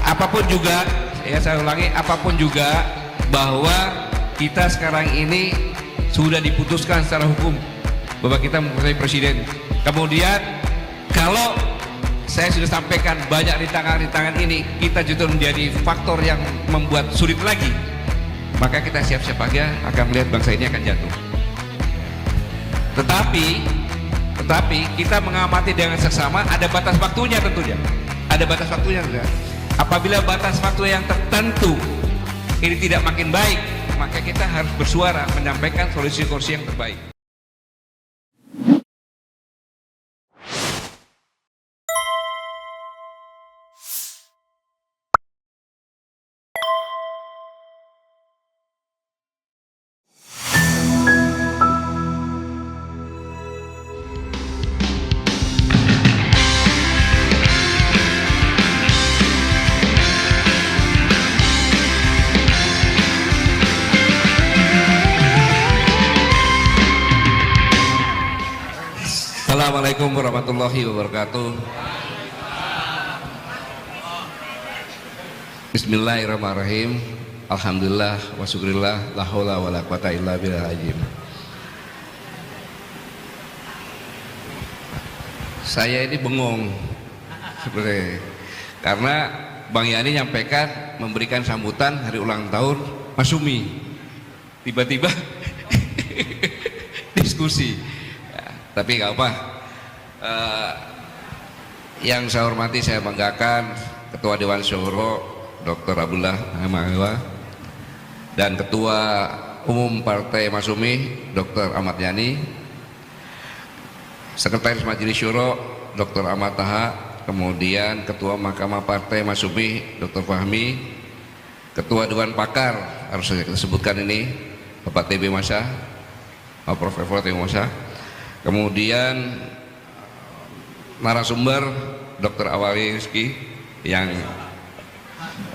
apapun juga, ya saya ulangi, apapun juga bahwa kita sekarang ini sudah diputuskan secara hukum bahwa kita mempunyai presiden. Kemudian kalau saya sudah sampaikan banyak rintangan-rintangan ini, kita justru menjadi faktor yang membuat sulit lagi, maka kita siap-siap aja akan melihat bangsa ini akan jatuh. Tetapi kita mengamati dengan seksama, ada batas waktunya tentunya. Ada batas waktunya juga. Apabila batas waktu yang tertentu ini tidak makin baik, maka kita harus bersuara menyampaikan solusi-solusi yang terbaik. Assalamualaikum warahmatullahi wabarakatuh. Bismillahirrahmanirrahim. Alhamdulillah wa syukurillah, la haula wala quwata illa billahil azim. Saya ini bengong sebenarnya karena Bang Yani nyampaikan memberikan sambutan hari ulang tahun Mas Sumi. Tiba-tiba diskusi. Tapi nggak apa. Yang saya hormati, saya banggakan Ketua Dewan Syuro Dr. Abdullah Hamawa dan Ketua Umum Partai Masyumi Dr. Ahmad Yani, Sekretaris Majelis Syuro Dr. Ahmad Taha, kemudian Ketua Mahkamah Partai Masyumi Dr. Fahmi, Ketua Dewan Pakar harus saya sebutkan ini Bapak TB Masa, Pak Prof. TB Masa, kemudian narasumber Dr. Awali Rizki yang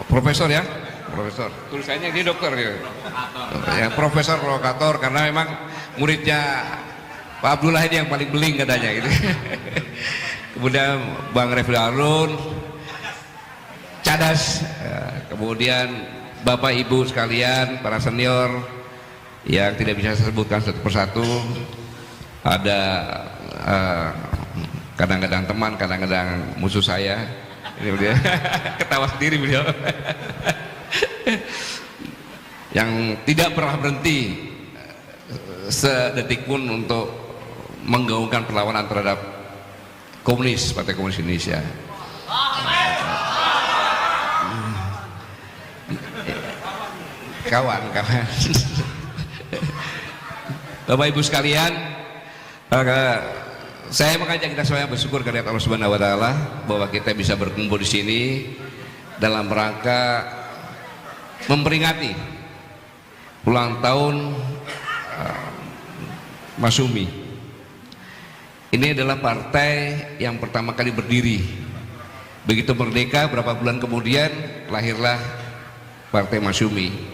profesor ya, profesor, tulisannya dia dokter ya, yang profesor provokator karena memang muridnya Pak Abdullah ini yang paling beling katanya gitu. Kemudian Bang Refli Harun Cadas, kemudian Bapak Ibu sekalian para senior yang tidak bisa saya sebutkan satu persatu, ada kadang-kadang teman, kadang-kadang musuh saya. Ini dia ketawa sendiri beliau. Yang tidak pernah berhenti sedetik pun untuk menggaungkan perlawanan terhadap komunis, Partai Komunis Indonesia. Kawan-kawan. Bapak Ibu sekalian, saya mengajak kita semua bersyukur kepada Allah Subhanahu wa taala bahwa kita bisa berkumpul di sini dalam rangka memperingati ulang tahun Masyumi. Ini adalah partai yang pertama kali berdiri. Begitu merdeka, berapa bulan kemudian lahirlah Partai Masyumi.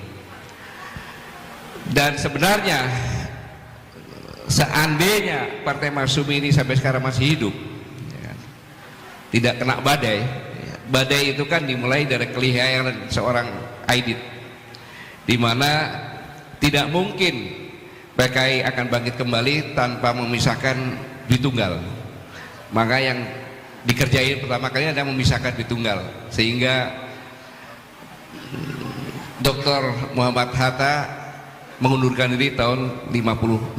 Dan sebenarnya seandainya Partai Masyumi ini sampai sekarang masih hidup, ya, tidak kena badai. Badai itu kan dimulai dari kelihayan seorang Aidit, di mana tidak mungkin PKI akan bangkit kembali tanpa memisahkan Dwi Tunggal. Maka yang dikerjain pertama kali adalah memisahkan Dwi Tunggal, sehingga Dr. Muhammad Hatta mengundurkan diri tahun 56.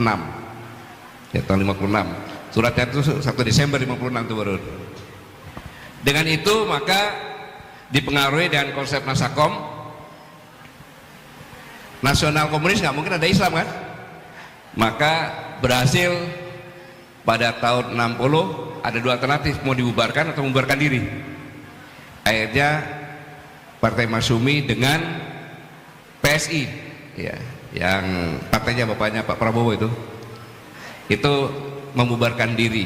Ya, tahun 56. Suratnya itu 1 Desember 56 itu baru. Dengan itu maka dipengaruhi dengan konsep Nasakom, nasional komunis, nggak mungkin ada Islam kan? Maka berhasil pada tahun 60 ada dua alternatif, mau dibubarkan atau membubarkan diri. Akhirnya Partai Masyumi dengan PSI, ya, yang partainya bapaknya Pak Prabowo itu membubarkan diri.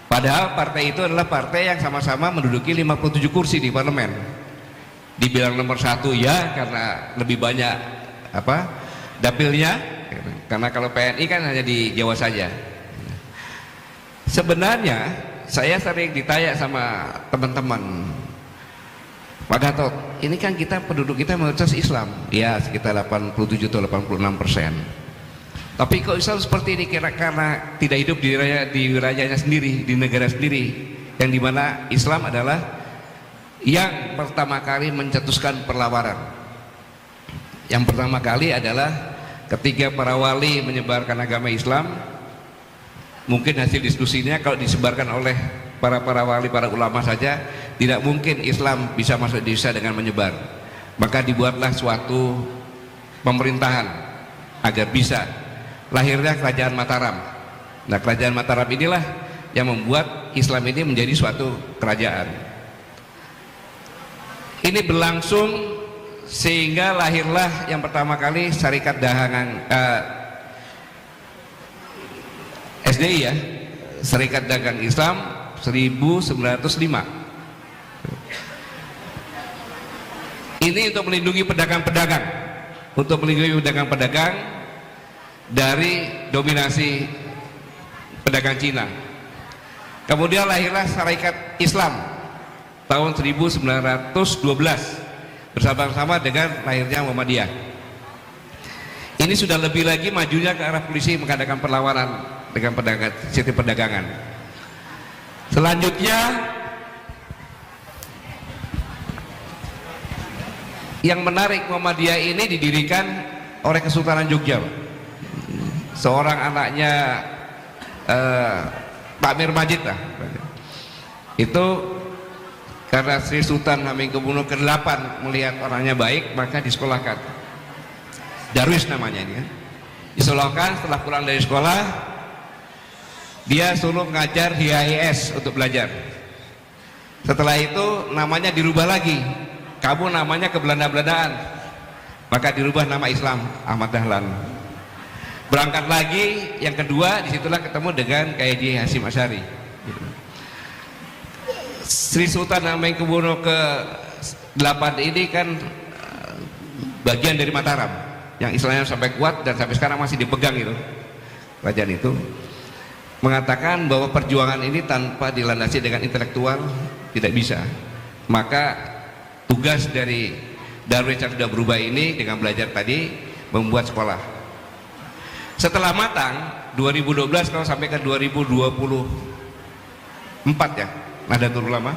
Padahal partai itu adalah partai yang sama-sama menduduki 57 kursi di parlemen. Dibilang nomor 1 ya karena lebih banyak dapilnya, karena kalau PNI kan hanya di Jawa saja. Sebenarnya saya sering ditanya sama teman-teman, Pak Gatot, ini kan kita penduduk kita mayoritas Islam, ya sekitar 87 atau 86%. Tapi kok Islam seperti ini karena tidak hidup di wilayahnya sendiri, di negara sendiri, yang dimana Islam adalah yang pertama kali mencetuskan perlawanan. Yang pertama kali adalah ketika para wali menyebarkan agama Islam. Mungkin hasil diskusinya kalau disebarkan oleh para wali, para ulama saja, tidak mungkin Islam bisa masuk di Indonesia dengan menyebar. Maka dibuatlah suatu pemerintahan agar bisa lahirnya Kerajaan Mataram. Nah, Kerajaan Mataram inilah yang membuat Islam ini menjadi suatu kerajaan. Ini berlangsung sehingga lahirlah yang pertama kali Syarikat Dagangan SDI, ya, Serikat Dagang Islam 1905. Ini untuk melindungi pedagang-pedagang, dari dominasi pedagang Cina. Kemudian lahirlah Syarikat Islam tahun 1912 bersama-sama dengan lahirnya Muhammadiyah. Ini sudah lebih lagi majunya ke arah polisi mengadakan perlawanan dengan sistem perdagangan. Selanjutnya yang menarik, Muhammadiyah ini didirikan oleh Kesultanan Jogja. Seorang anaknya Pak Mir Majid lah. Itu karena Sri Sultan Hamengkubuwono ke-8 melihat orangnya baik, maka disekolahkan. Darwis namanya ini kan. Disekolahkan, setelah pulang dari sekolah dia suruh ngajar di HIS untuk belajar. Setelah itu namanya dirubah lagi, kamu namanya kebelanda-belandaan, maka dirubah nama Islam, Ahmad Dahlan. Berangkat lagi yang kedua, disitulah ketemu dengan K.H. Hasyim Asy'ari. Sri Sultan Hamengkubuwono ke-8 ini kan bagian dari Mataram yang Islamnya sampai kuat dan sampai sekarang masih dipegang itu kerajaan itu. Mengatakan bahwa perjuangan ini tanpa dilandasi dengan intelektual tidak bisa. Maka tugas dari Darwis yang sudah berubah ini dengan belajar tadi membuat sekolah. Setelah matang 2012 kalau sampai ke 2024 ya, Nahdlatul Ulama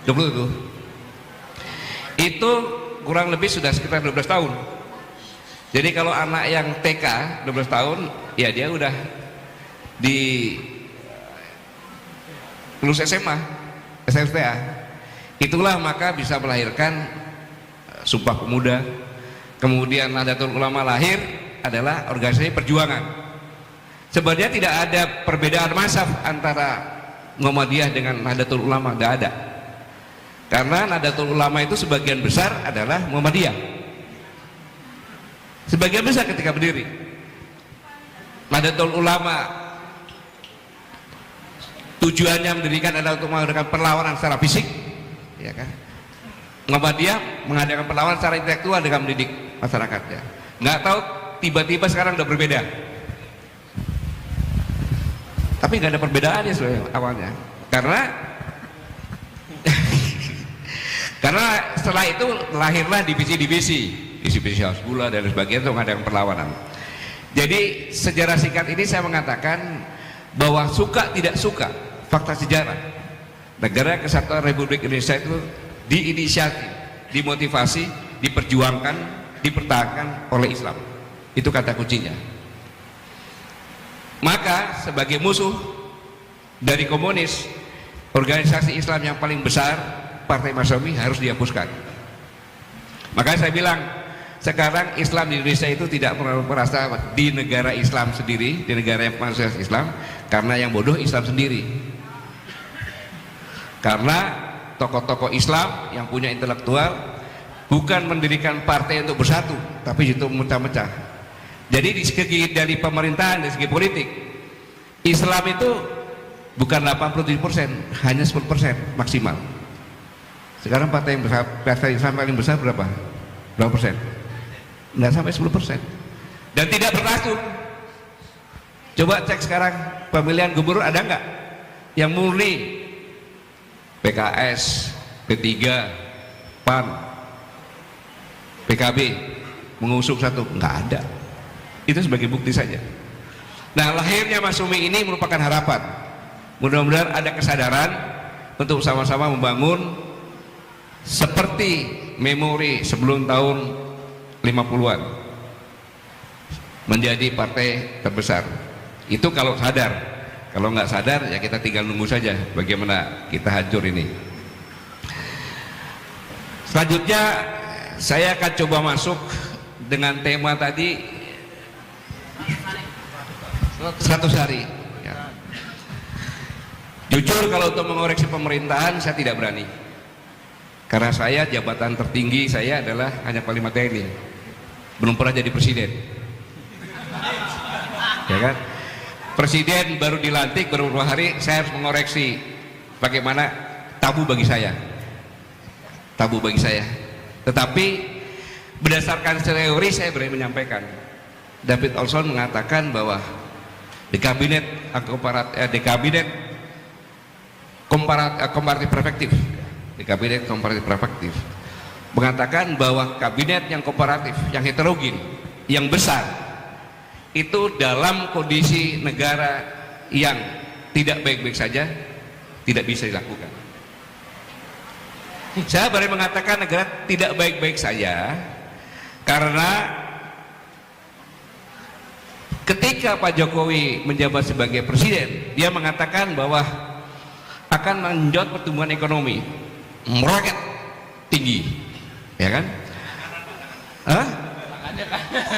20 itu kurang lebih sudah sekitar 12 tahun. Jadi kalau anak yang TK 12 tahun ya dia udah di lulus SMA, SMTA. Itulah maka bisa melahirkan Sumpah Pemuda. Kemudian Nahdlatul Ulama lahir adalah organisasi perjuangan. Sebenarnya tidak ada perbedaan mazhab antara Muhammadiyah dengan Nahdlatul Ulama, tidak ada. Karena Nahdlatul Ulama itu sebagian besar adalah Muhammadiyah. Sebagian besar ketika berdiri. Nahdlatul Ulama tujuannya mendirikan adalah untuk mengadakan perlawanan secara fisik, ya kan? Muhammadiyah mengadakan perlawanan secara intelektual dengan mendidik masyarakatnya. Nggak tahu tiba-tiba sekarang udah berbeda. Tapi nggak ada perbedaannya sebenarnya awalnya, karena setelah itu lahirlah divisi-divisi Hasbullah dan sebagainya untuk mengadakan perlawanan. Jadi sejarah singkat ini saya mengatakan bahwa suka tidak suka, fakta sejarah, negara kesatuan Republik Indonesia itu diinisiasi, dimotivasi, diperjuangkan, dipertahankan oleh Islam. Itu kata kuncinya. Maka sebagai musuh dari komunis, organisasi Islam yang paling besar, Partai Masyumi, harus dihapuskan. Makanya saya bilang sekarang Islam di Indonesia itu tidak merasa di negara Islam sendiri, di negara yang mayoritas Islam, karena yang bodoh Islam sendiri. Karena tokoh-tokoh Islam yang punya intelektual bukan mendirikan partai untuk bersatu, tapi itu memecah-mecah. Jadi di segi dari pemerintahan, dari segi politik, Islam itu bukan 87%, hanya 10% maksimal. Sekarang partai yang besar, partai Islam paling besar berapa? Berapa persen? Nggak sampai 10%. Dan tidak berlaku. Coba cek sekarang pemilihan gubernur ada nggak yang murni PKS, P3, PAN, PKB mengusung satu, nggak ada. Itu sebagai bukti saja. Nah, lahirnya Mas Umi ini merupakan harapan. Mudah-mudahan ada kesadaran untuk sama-sama membangun seperti memori sebelum tahun 50-an menjadi partai terbesar. Itu kalau sadar. Kalau nggak sadar ya kita tinggal nunggu saja bagaimana kita hancur ini. Selanjutnya saya akan coba masuk dengan tema tadi 100 hari ya. Jujur kalau untuk mengoreksi pemerintahan saya tidak berani, karena saya jabatan tertinggi saya adalah hanya Panglima TNI, belum pernah jadi presiden ya kan. Presiden baru dilantik beberapa hari, saya harus mengoreksi bagaimana tabu bagi saya. Tetapi berdasarkan teori saya berani menyampaikan. David Olson mengatakan bahwa di kabinet komparatif perspektif mengatakan bahwa kabinet yang komparatif, yang heterogen, yang besar itu dalam kondisi negara yang tidak baik-baik saja tidak bisa dilakukan. Saya baru mengatakan negara tidak baik-baik saja karena ketika Pak Jokowi menjabat sebagai presiden, dia mengatakan bahwa akan mengenjot pertumbuhan ekonomi, meroket tinggi, ya kan? Hah?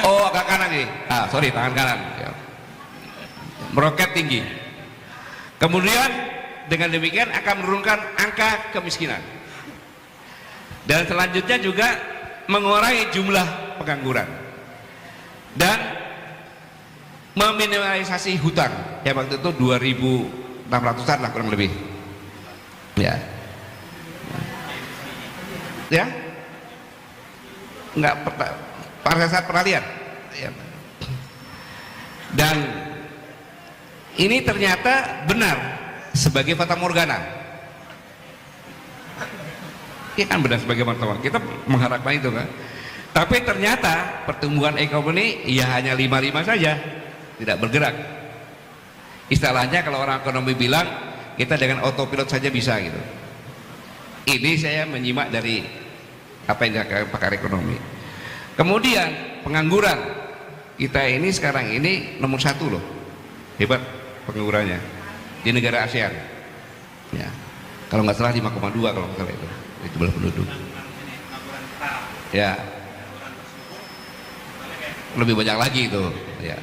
Oh, agak kanan nih. Sorry, tangan kanan. Meroket tinggi. Kemudian dengan demikian akan menurunkan angka kemiskinan. Dan selanjutnya juga mengurangi jumlah pengangguran dan meminimalisasi hutang. Ya waktu itu 2.600-an lah kurang lebih. Ya. Ya. Enggak pada saat peralihan. Ya. Dan ini ternyata benar sebagai fata morgana. Ya kan benar sebagai martabat, kita mengharapkan itu kan, tapi ternyata pertumbuhan ekonomi ya hanya 5,5 saja, tidak bergerak. Istilahnya kalau orang ekonomi bilang kita dengan autopilot saja bisa gitu. Ini saya menyimak dari apa yang dikatakan pakar ekonomi. Kemudian pengangguran kita ini sekarang ini nomor 1 loh, hebat penganggurannya di negara ASEAN. Ya, kalau nggak salah 5,2 kalau nggak salah itu jumlah penduduk. Ya, lebih banyak lagi itu. Ya.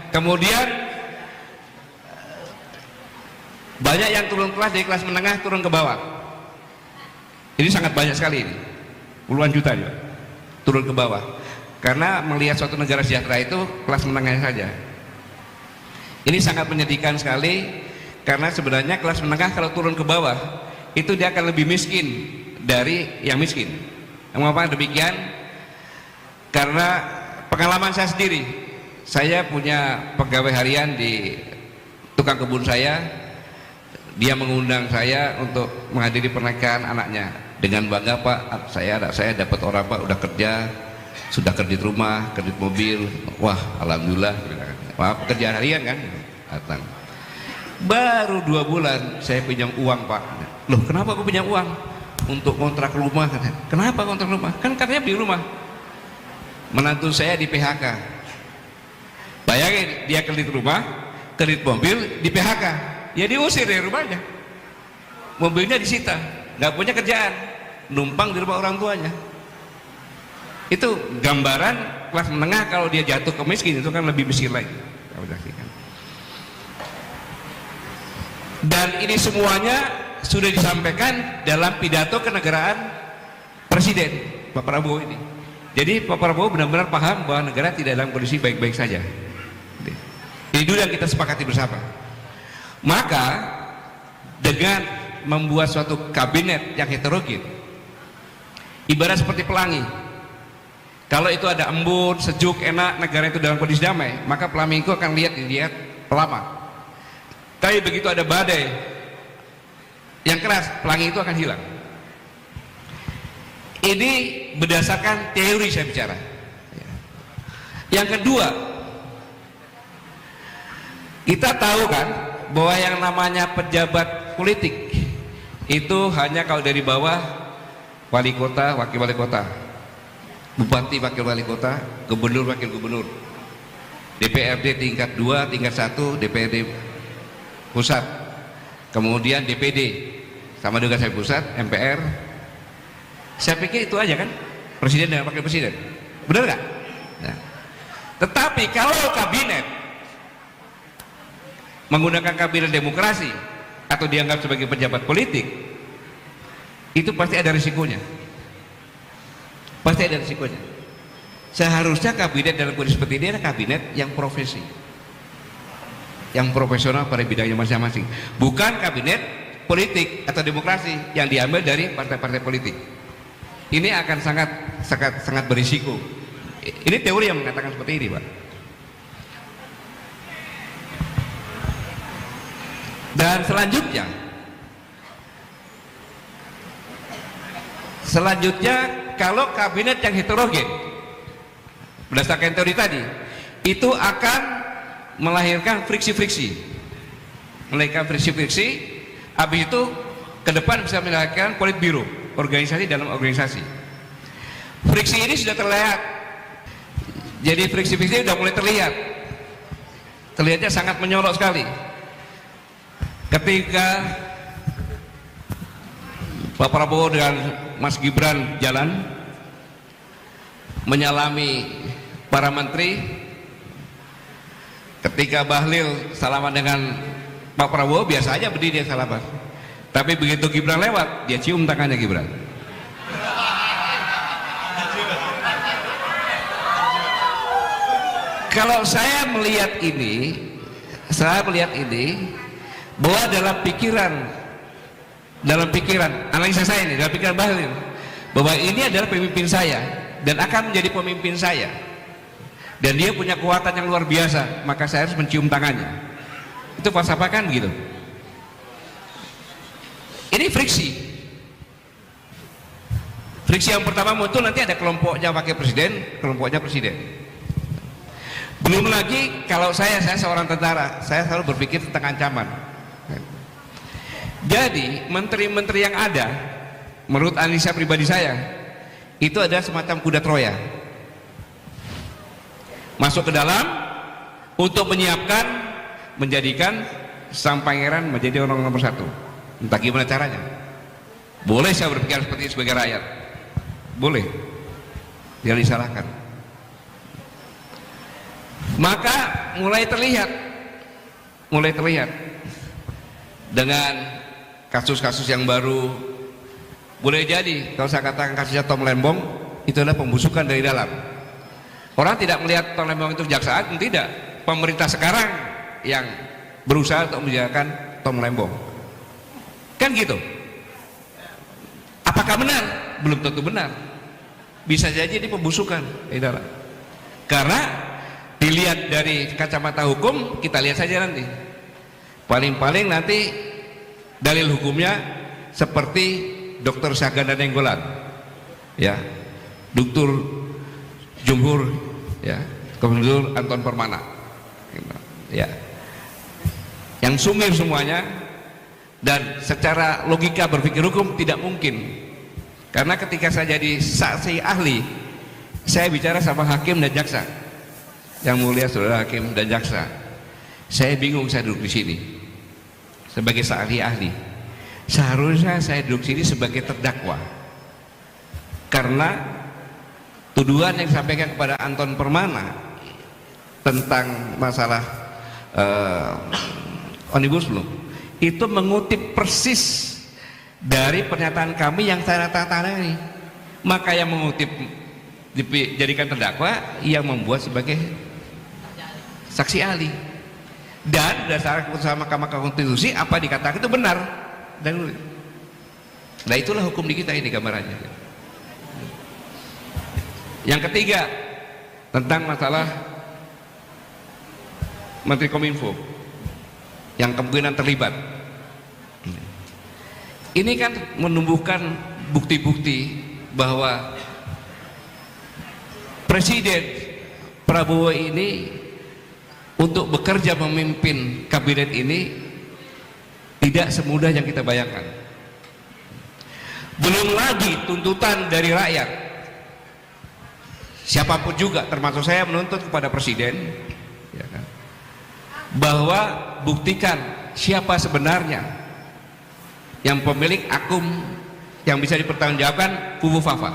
Kemudian banyak yang turun kelas dari kelas menengah turun ke bawah. Ini sangat banyak sekali ini, puluhan juta juga turun ke bawah. Karena melihat suatu negara sejahtera itu kelas menengahnya saja. Ini sangat menyedihkan sekali, karena sebenarnya kelas menengah kalau turun ke bawah itu dia akan lebih miskin dari yang miskin. Mengapa demikian? Karena pengalaman saya sendiri, saya punya pegawai harian di tukang kebun saya, dia mengundang saya untuk menghadiri pernikahan anaknya dengan bangga, Pak, anak saya dapat orang Pak udah kerja, sudah kredit rumah, kredit mobil, wah alhamdulillah. Wah, pekerjaan harian kan datang. Baru 2 bulan saya pinjam uang, Pak. Loh, kenapa aku pinjam uang? Untuk kontrak rumah. Kenapa kontrak rumah? Kan katanya beli rumah. Menantu saya di PHK. Bayangin, dia kredit rumah, kredit mobil, di PHK. Ya diusir dari rumahnya. Mobilnya disita, nggak punya kerjaan, numpang di rumah orang tuanya. Itu gambaran kelas menengah kalau dia jatuh ke miskin itu kan lebih miskin lagi. Dan ini semuanya sudah disampaikan dalam pidato kenegaraan Presiden Pak Prabowo ini. Jadi Pak Prabowo benar-benar paham bahwa negara tidak dalam kondisi baik-baik saja. Ini dulu yang kita sepakati bersama. Maka dengan membuat suatu kabinet yang heterogen, ibarat seperti pelangi. Kalau itu ada embun, sejuk, enak, negara itu dalam kondisi damai, maka pelangi itu akan dilihat pelama. Tapi begitu ada badai yang keras, pelangi itu akan hilang. Ini berdasarkan teori saya bicara. Yang kedua, kita tahu kan bahwa yang namanya pejabat politik itu hanya kalau dari bawah, wali kota, wakil wali kota, bupati, wakil wali kota, gubernur, wakil gubernur, DPRD tingkat 2, tingkat 1, DPRD pusat, kemudian DPD sama juga saya pusat, MPR. Saya pikir itu aja kan, presiden dan wakil presiden, benar nggak? Nah. Tetapi kalau kabinet menggunakan kabinet demokrasi atau dianggap sebagai pejabat politik, itu pasti ada risikonya. Pasti ada risikonya. Seharusnya kabinet dalam kondisi seperti ini adalah kabinet yang profesi, yang profesional pada bidangnya masing-masing, bukan kabinet politik atau demokrasi yang diambil dari partai-partai politik. Ini akan sangat berisiko. Ini teori yang mengatakan seperti ini, Pak. Dan selanjutnya kalau kabinet yang heterogen berdasarkan teori tadi, itu akan melahirkan friksi-friksi, habis itu ke depan bisa melahirkan politbiro, organisasi dalam organisasi. Friksi ini sudah terlihat, jadi friksi-friksi sudah mulai terlihatnya sangat menyorok sekali ketika Pak Prabowo dengan Mas Gibran jalan menyalami para menteri. Ketika Bahlil salaman dengan Pak Prabowo, biasa aja berdiri dia salaman, tapi begitu Gibran lewat, dia cium tangannya Gibran. Kalau saya melihat ini bahwa dalam pikiran analisa saya ini, dalam pikiran Bahlil, bahwa ini adalah pemimpin saya dan akan menjadi pemimpin saya, dan dia punya kekuatan yang luar biasa, maka saya harus mencium tangannya. Itu falsafah kan begitu. Ini friksi yang pertama muncul, nanti ada kelompoknya wakil presiden, kelompoknya presiden. Belum lagi kalau saya seorang tentara, saya selalu berpikir tentang ancaman. Jadi menteri-menteri yang ada, menurut analisa pribadi saya, itu ada semacam kuda Troya, masuk ke dalam untuk menjadikan sang pangeran menjadi orang nomor satu. Entah gimana caranya. Boleh saya berpikir seperti itu sebagai rakyat, boleh, jangan disalahkan. Maka mulai terlihat dengan kasus-kasus yang baru. Boleh jadi kalau saya katakan kasusnya Tom Lembong itu adalah pembusukan dari dalam. Orang tidak melihat Tom Lembong itu jaksa agung, tidak. Pemerintah sekarang yang berusaha untuk menjadikan Tom Lembong, kan gitu. Apakah benar? Belum tentu benar. Bisa jadi ini pembusukan dari dalam. Karena dilihat dari kacamata hukum, kita lihat saja nanti. Paling-paling nanti dalil hukumnya seperti Dr. Syahganda Nenggolan, ya, Dr. Jumhur, ya, Dr. Anton Permana, ya, yang sumir semuanya. Dan secara logika berpikir hukum tidak mungkin, karena ketika saya jadi saksi ahli, saya bicara sama hakim dan jaksa. Yang mulia saudara hakim dan jaksa, saya bingung saya duduk di sini sebagai saksi ahli. Seharusnya saya duduk sini sebagai terdakwa, karena tuduhan yang disampaikan kepada Anton Permana tentang masalah Omnibus Law itu mengutip persis dari pernyataan kami yang saya tangani. Maka yang mengutip dijadikan terdakwa, yang membuat sebagai saksi ahli. Dan berdasarkan keputusan Mahkamah Konstitusi, apa dikatakan itu benar. Dan nah, itulah hukum di kita ini gambarannya. Yang ketiga, tentang masalah Menteri Kominfo. yang kemungkinan terlibat. Ini kan menumbuhkan bukti-bukti bahwa Presiden Prabowo ini untuk bekerja memimpin kabinet ini tidak semudah yang kita bayangkan. Belum lagi tuntutan dari rakyat. Siapapun juga, termasuk saya, menuntut kepada Presiden, ya kan, bahwa buktikan siapa sebenarnya yang pemilik akun yang bisa dipertanggungjawabkan Fufu Fafa.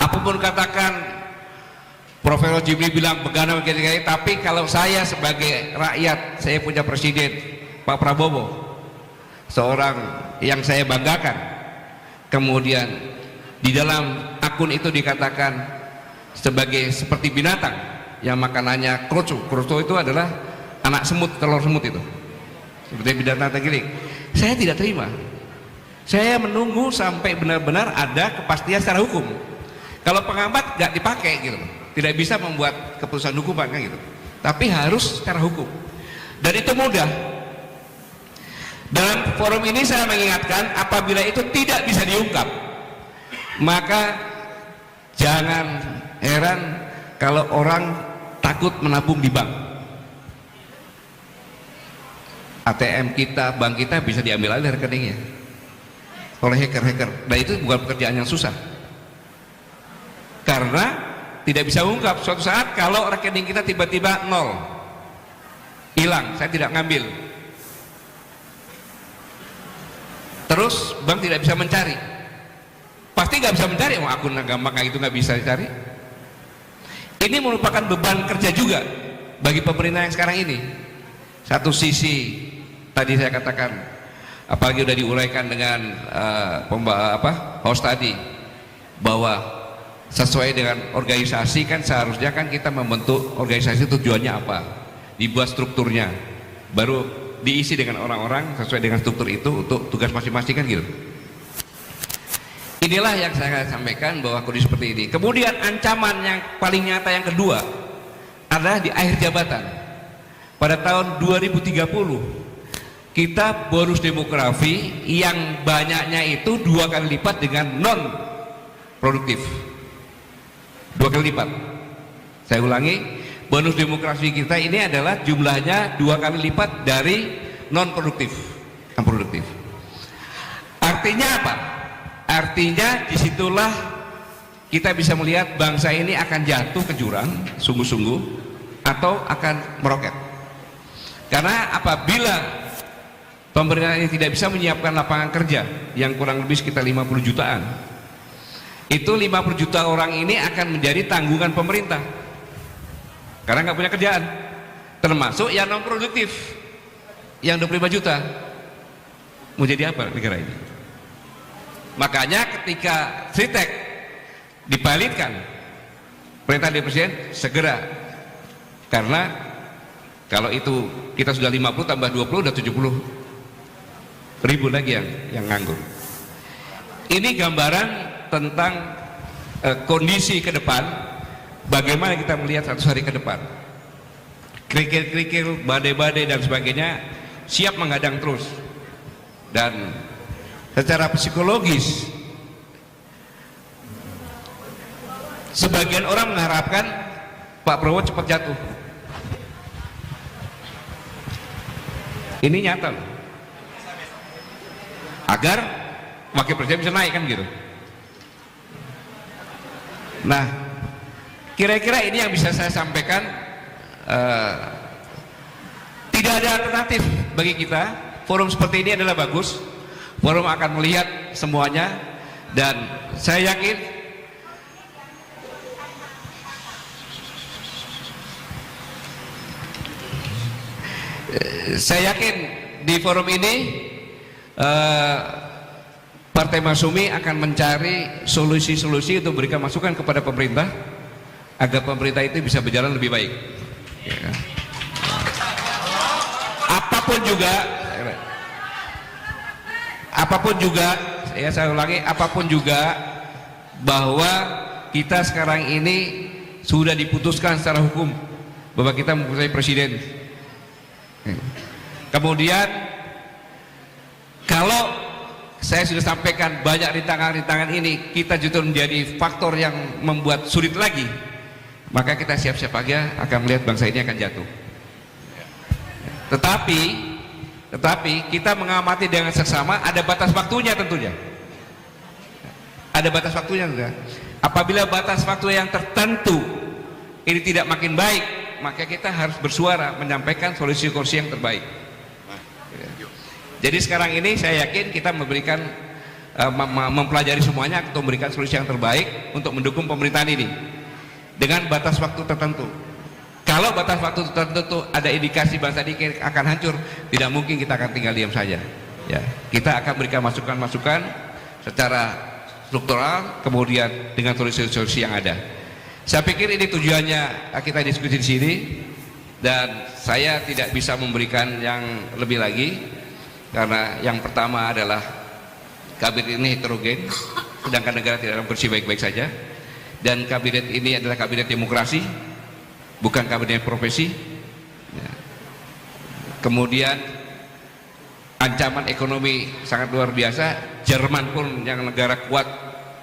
Apapun katakan Profesor Jimli bilang begana begini, tapi kalau saya sebagai rakyat, saya punya Presiden Pak Prabowo, seorang yang saya banggakan, kemudian di dalam akun itu dikatakan sebagai seperti binatang yang makanannya kroco. Kroco itu adalah anak semut, telur semut itu, seperti binatang tergiling. Saya tidak terima. Saya menunggu sampai benar-benar ada kepastian secara hukum. Kalau pengamat nggak dipakai gitu, tidak bisa membuat keputusan hukuman kan gitu. Tapi harus secara hukum. Dan itu mudah. Dalam forum ini saya mengingatkan, apabila itu tidak bisa diungkap, maka jangan heran kalau orang takut menabung di bank. ATM kita, bank kita bisa diambil alih rekeningnya oleh hacker-hacker. Dan itu bukan pekerjaan yang susah. Karena tidak bisa ungkap. Suatu saat kalau rekening kita tiba-tiba nol, hilang, saya tidak ngambil, terus bank tidak bisa mencari, pasti nggak bisa mencari. Akun gampang kayak itu nggak bisa dicari. Ini merupakan beban kerja juga bagi pemerintah yang sekarang ini. Satu sisi tadi saya katakan, apalagi udah diuraikan dengan host tadi, bahwa sesuai dengan organisasi kan seharusnya kan kita membentuk organisasi, tujuannya apa, dibuat strukturnya, baru diisi dengan orang-orang sesuai dengan struktur itu untuk tugas masing-masing kan gitu. Inilah yang saya sampaikan bahwa kondisi seperti ini. Kemudian ancaman yang paling nyata yang kedua adalah di akhir jabatan. Pada tahun 2030 kita bonus demografi yang banyaknya itu 2 kali lipat dengan non produktif. 2 kali lipat. Saya ulangi, bonus demografi kita ini adalah jumlahnya 2 kali lipat dari non produktif. Artinya apa? Artinya disitulah kita bisa melihat bangsa ini akan jatuh ke jurang sungguh-sungguh atau akan meroket. Karena apabila pemerintah ini tidak bisa menyiapkan lapangan kerja yang kurang lebih sekitar 50 jutaan, itu 50 juta orang ini akan menjadi tanggungan pemerintah karena nggak punya kerjaan, termasuk yang non produktif yang 25 juta. Mau jadi apa negara ini? Makanya ketika Sritek dipilotkan, perintah dari Presiden segera, karena kalau itu kita sudah 50 tambah 20 udah 70 ribu lagi yang nganggur. Ini gambaran tentang kondisi ke depan, bagaimana kita melihat 100 hari ke depan. Kerikil-kerikil, badai-badai dan sebagainya siap menghadang terus. Dan secara psikologis sebagian orang mengharapkan Pak Prabowo cepat jatuh. Ini nyata loh. Agar wakil presiden bisa naik kan gitu. Nah, kira-kira ini yang bisa saya sampaikan. Tidak ada alternatif bagi kita. Forum seperti ini adalah bagus. Forum akan melihat semuanya, dan saya yakin di forum ini Partai Masyumi akan mencari solusi-solusi untuk memberikan masukan kepada pemerintah agar pemerintah itu bisa berjalan lebih baik. Ya. Apapun juga, saya ulangi, apapun juga, bahwa kita sekarang ini sudah diputuskan secara hukum bahwa kita mempunyai presiden Kemudian kalau saya sudah sampaikan banyak rintangan-rintangan ini kita justru menjadi faktor yang membuat sulit lagi, maka kita siap-siap aja akan melihat bangsa ini akan jatuh. Tetapi kita mengamati dengan seksama, ada batas waktunya tentunya. Ada batas waktunya juga. Apabila batas waktu yang tertentu ini tidak makin baik, maka kita harus bersuara menyampaikan solusi-solusi yang terbaik. Jadi sekarang ini saya yakin kita memberikan mempelajari semuanya untuk memberikan solusi yang terbaik untuk mendukung pemerintahan ini dengan batas waktu tertentu. Kalau batas waktu tertentu ada indikasi bangsa ini akan hancur, tidak mungkin kita akan tinggal diam saja. Ya, kita akan berikan masukan-masukan secara struktural, kemudian dengan solusi-solusi yang ada. Saya pikir ini tujuannya kita diskusi di sini, dan saya tidak bisa memberikan yang lebih lagi karena yang pertama adalah kabinet ini heterogen, sedangkan negara tidak dalam kondisi baik-baik saja, dan kabinet ini adalah kabinet demokrasi, bukan kabinet profesi. Ya. Kemudian ancaman ekonomi sangat luar biasa. Jerman pun yang negara kuat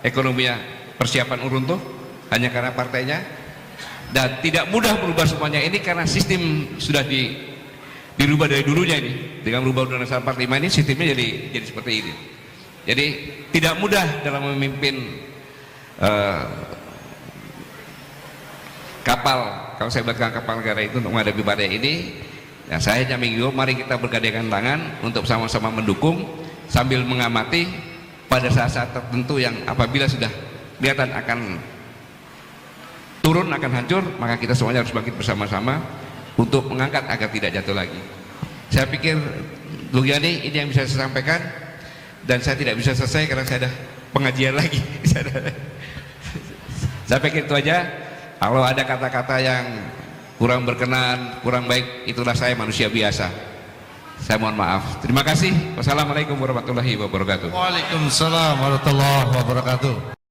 ekonominya persiapan runtuh hanya karena partainya, dan tidak mudah merubah semuanya ini karena sistem sudah dirubah dari dulunya. Ini dengan merubah Undang-Undang 45 ini sistemnya jadi seperti ini. Jadi tidak mudah dalam memimpin kapal, kalau saya bilang kapal negara itu untuk menghadapi badai ini. Ya, saya hanya menghimbau mari kita bergandengan tangan untuk sama-sama mendukung sambil mengamati pada saat-saat tertentu yang apabila sudah kelihatan akan turun, akan hancur, maka kita semuanya harus bangkit bersama-sama untuk mengangkat agar tidak jatuh lagi. Saya pikir Bung Yani, ini yang bisa saya sampaikan, dan saya tidak bisa selesai karena saya ada pengajian lagi. Saya pikir itu aja. Kalau ada kata-kata yang kurang berkenan, kurang baik, itulah saya manusia biasa. Saya mohon maaf. Terima kasih. Wassalamualaikum warahmatullahi wabarakatuh. Waalaikumsalam warahmatullahi wabarakatuh.